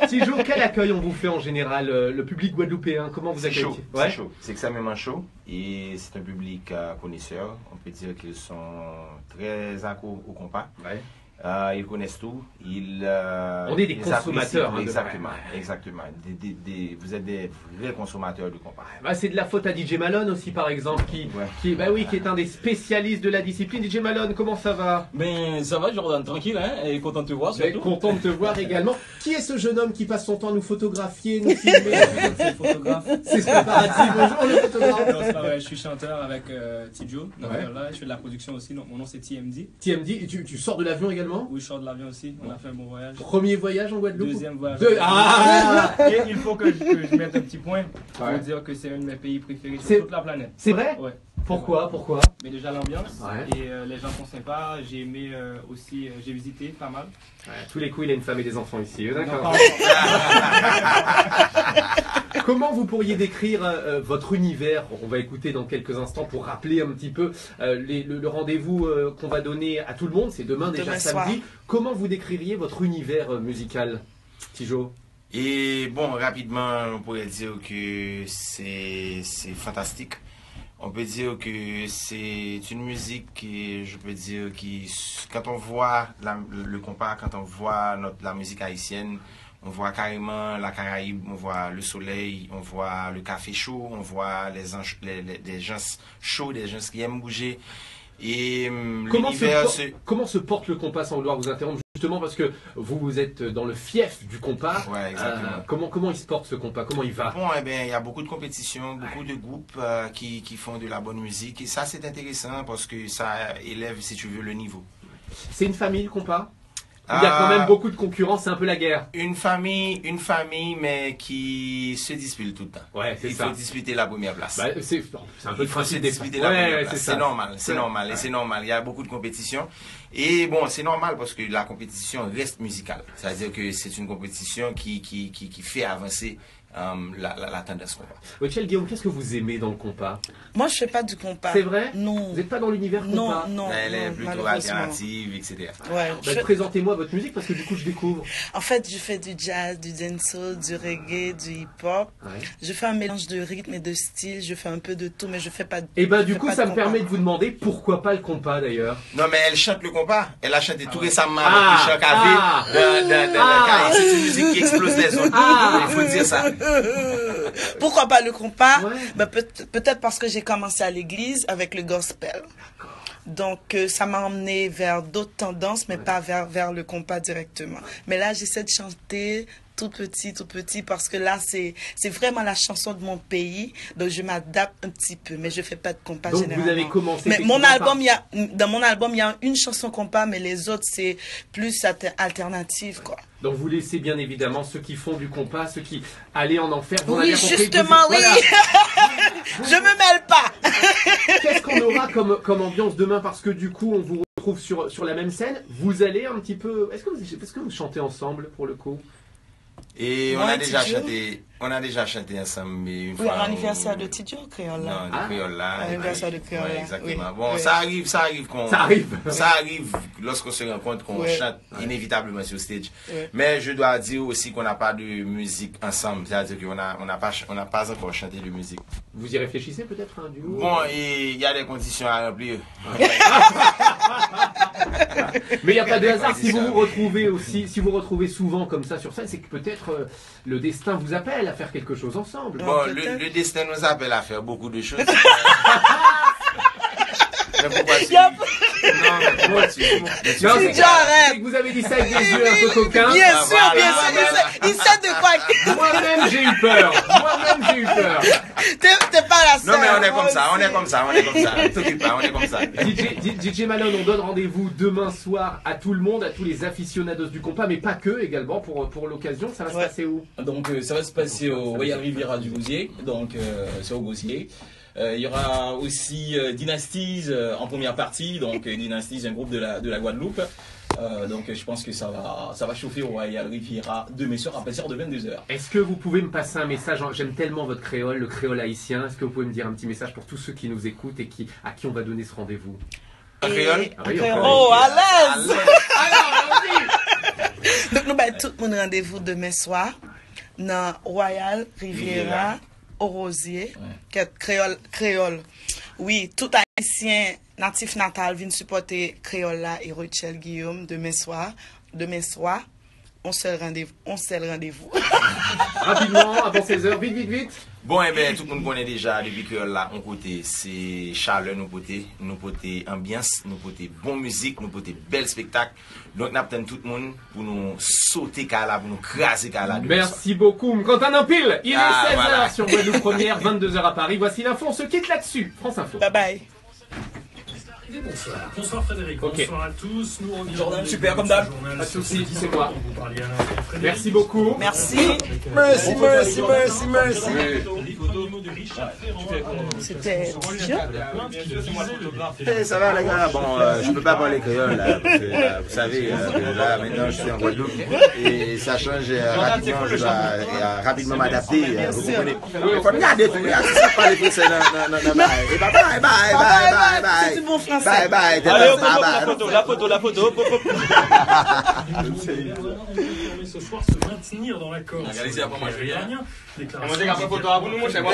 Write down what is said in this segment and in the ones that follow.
Tijo, quel accueil on vous fait en général, le public guadeloupéen? Comment vous accueillez? Chaud, ouais. C'est chaud, c'est extrêmement chaud et c'est un public connaisseur. On peut dire qu'ils sont très accros au compas. Ouais. Ils connaissent tout. On est des consommateurs. Hein, exactement, exactement. Vous êtes des vrais consommateurs du compas. Bah, c'est de la faute à DJ Malone aussi, par exemple, qui est un des spécialistes de la discipline. DJ Malone, comment ça va? Ben, ça va, Jordan, tranquille, hein, et content de te voir, surtout. Content de te voir également. Qui est ce jeune homme qui passe son temps à nous photographier, nous filmer? C'est le photographe. C'est ce préparatif. Bonjour, le photographe. Non, c'est pas vrai, je suis chanteur avec Tijo. Donc là, je fais de la production aussi. Donc, mon nom c'est TMD. TMD, tu sors de l'avion également? Oui, je sors de l'avion aussi. On a fait un bon voyage. Premier voyage en Guadeloupe? Deuxième voyage. Et il faut que je mette un petit point pour dire que c'est un de mes pays préférés sur toute la planète. C'est vrai? Ouais. Pourquoi? Mais déjà l'ambiance et les gens sont sympas. J'ai aimé aussi, j'ai visité pas mal. Tous les coups, il a une femme et des enfants ici. D'accord. Comment vous pourriez décrire votre univers? On va écouter dans quelques instants pour rappeler un petit peu le rendez-vous qu'on va donner à tout le monde. C'est demain déjà samedi. Comment vous décririez votre univers musical, Tijo? Et bon, rapidement, on pourrait dire que c'est fantastique. On peut dire que c'est une musique qui, je peux dire, quand on voit le compas, quand on voit la musique haïtienne, on voit carrément la Caraïbe, on voit le soleil, on voit le café chaud, on voit des gens chauds, des gens qui aiment bouger. Et comment se porte le compas, sans vouloir vous interrompre, justement parce que vous êtes dans le fief du compas? Ouais, exactement. Comment il se porte ce compas? Comment il va? Bon, eh bien, il y a beaucoup de compétitions, beaucoup de groupes qui font de la bonne musique. Et ça, c'est intéressant parce que ça élève, si tu veux, le niveau. C'est une famille, le compas? Il y a quand même beaucoup de concurrence, c'est un peu la guerre. Une famille, mais qui se dispute tout le temps. Ouais, c'est ça. Il faut disputer la première place. Bah, c'est un peu le principe de disputer la première place. C'est normal, c'est normal, et c'est normal. Il y a beaucoup de compétition. Et bon, c'est normal parce que la compétition reste musicale. C'est-à-dire que c'est une compétition qui fait avancer la tendance compas. Michel Guillaume, qu'est-ce que vous aimez dans le compas? Moi, je fais pas du compas. C'est vrai? Non. Vous n'êtes pas dans l'univers compas? Non. Elle est plutôt alternative, etc. Ouais. Présentez-moi votre musique parce que du coup, je découvre. En fait, je fais du jazz, du dancehall, du reggae, du hip-hop. Ouais. Je fais un mélange de rythme et de style. Je fais un peu de tout, mais je fais pas de. Et du coup, ça me permet de vous demander pourquoi pas le compas d'ailleurs. Non, mais elle chante le compas. Elle a chanté tout récemment avec Michel Cavé. C'est une musique qui explose les autres. Il faut dire ça. Pourquoi pas le compas? Peut-être parce que j'ai commencé à l'église avec le gospel. Donc, ça m'a emmené vers d'autres tendances, mais pas vers le compas directement. Mais là, j'essaie de chanter tout petit, parce que là, c'est vraiment la chanson de mon pays. Donc, je m'adapte un petit peu, mais je fais pas de compas généralement. Vous avez commencé. Mais dans mon album, il y a une chanson compas, mais les autres, c'est plus alternative, quoi. Donc vous laissez bien évidemment ceux qui font du compas, ceux qui allaient en enfer. Oui, justement, oui. Je me mêle pas. Qu'est-ce qu'on aura comme ambiance demain? Parce que du coup, on vous retrouve sur la même scène. Vous allez un petit peu. Est-ce que vous chantez ensemble pour le coup? Et on a déjà chanté ensemble, mais une fois. Oui, à l'anniversaire de Tijo, Créole là. Non, de Créole là. L'anniversaire de Créole là. Exactement. Bon, ça arrive lorsqu'on se rencontre, qu'on chante inévitablement sur stage. Mais je dois dire aussi qu'on n'a pas de musique ensemble, c'est-à-dire qu'on n'a pas encore chanté de musique. Vous y réfléchissez peut-être un duo? Bon, il y a des conditions à remplir. Mais il n'y a pas de hasard si vous retrouvez aussi, si vous retrouvez souvent comme ça sur scène, c'est que peut-être le destin vous appelle à faire quelque chose ensemble. Bon, le destin nous appelle à faire beaucoup de choses. Mais pourquoi c'est que vous avez dit ça avec des yeux un peu coquins. Bien sûr. Il sait de quoi. Moi-même j'ai eu peur. T'es pas la seule. Non mais on est comme ça. T'occupe pas, on est comme ça. DJ Malone, on donne rendez-vous demain soir à tout le monde, à tous les aficionados du compas, mais pas que, également pour l'occasion. Ça va se passer où? Donc ça va se passer au Royal Riviera du Gosier, donc c'est au Gosier. Il y aura aussi Dynasties en première partie, donc Dynasties, un groupe de la Guadeloupe. Donc je pense que ça va chauffer au Royal Riviera demain soir à partir de 22 h. Est-ce que vous pouvez me passer un message? J'aime tellement votre créole, le créole haïtien. Est-ce que vous pouvez me dire un petit message pour tous ceux qui nous écoutent et à qui on va donner ce rendez-vous? Un créole? Oh, à l'aise! Donc, nous avons tout le monde rendez-vous demain soir dans Royal Riviera au Rosier, qui est créole. Oui, tout haïtien natif natal vient supporter créole là et Rochelle Guillaume demain soir. On se le rendez-vous. Rapidement, avant 16h, vite. Bon, eh bien, tout le monde connaît déjà, depuis que là, on côté, c'est chaleur, nous côté ambiance, nous côté bonne musique, nous côté bel spectacle. Donc, nous attendons tout le monde pour nous sauter là, pour nous craser là. Merci beaucoup. Quentin Nampile, il est 16h voilà. sur Guadeloupe Première, 22h à Paris. Voici l'info, on se quitte là-dessus. France Info. Bye bye. Bonsoir Frédéric, bonsoir à tous. Nous revenons Jordan, super comme d'hab. Pas de soucis, c'est quoi? Merci beaucoup. Merci. C'était Ça va les gars, bon, je peux pas parler créole là, parce que vous savez, là maintenant je suis en Guadeloupe et ça change rapidement, je dois rapidement m'adapter, vous comprenez. Il faut regarder tout, regarde, c'est ça parler français, et bye. C'est du bon français. Bye. Allez, la photo. Ce soir se maintenir dans l'accord. Regardez après moi, je vais rien. Déclaration photo à vous, nous, c'est moi.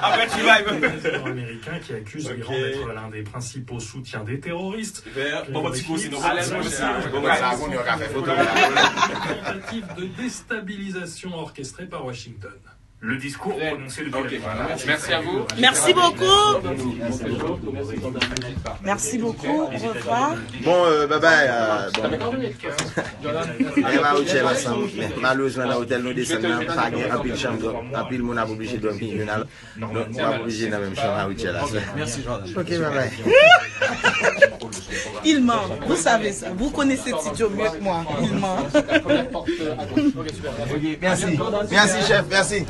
Après, tu vas. président américain qui accuse l'Iran d'être l'un des principaux soutiens des terroristes. Bon, petit coup, sinon. Tentative de déstabilisation orchestrée par Washington. Le discours prononcé depuis Merci à vous. Merci beaucoup. Merci beaucoup. Au revoir. Bon, bye. Malheureusement, dans l'hôtel, nous descendons, pas un pile chambre, un pile mon a obligé de dormir. Donc, on va obligé dans la même chambre à Wichel. Merci, Jordan. Ok, bye. Il ment. Vous savez ça. Vous connaissez Tidio mieux que moi. Il ment. Merci, chef, merci.